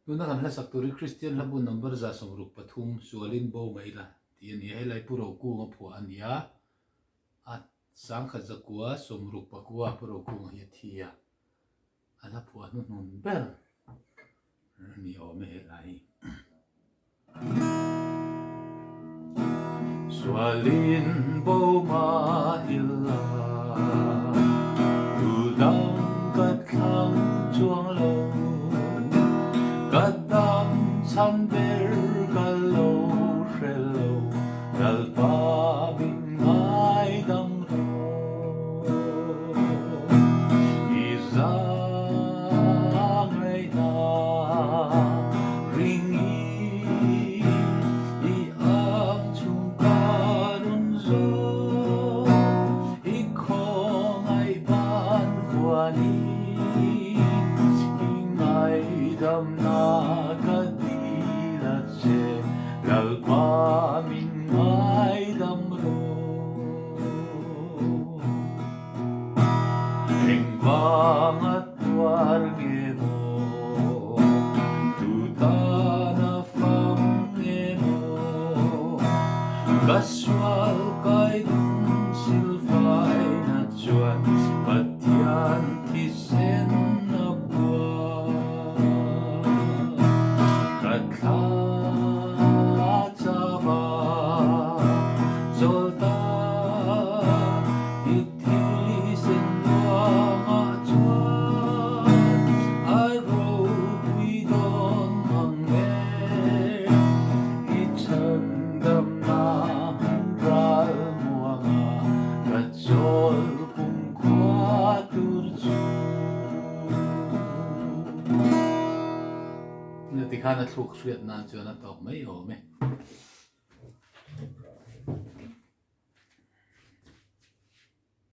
Tuna kan la saktori Christian labu number za somruk pathum sualin bo maila tian ye helai puro ku nga phu ania at sang kha zakua somruk pakua puro ku nga thia ala phu anu nun ber ni o me helai sualin bo ma illa tu dang kat khang chuang lo Kadam sanber galo shelo dalpa bin mai dang ro izang rei na ringi I ang chung karun zo I kong ai ban fuani Dam na kadila che lalpa min mai dam ro Eng vang at war ge mo tu ta na fam ge mo Kaswal kai dun sil fai na chuan patian ti sen na Katlatava Zolta Itisin Wanga Chuan Aro Bidon Mange Ichandam Na Handral Muanga Kachol Pungkwa Turchu Nati khana thuk shriat na chona tok mai ho me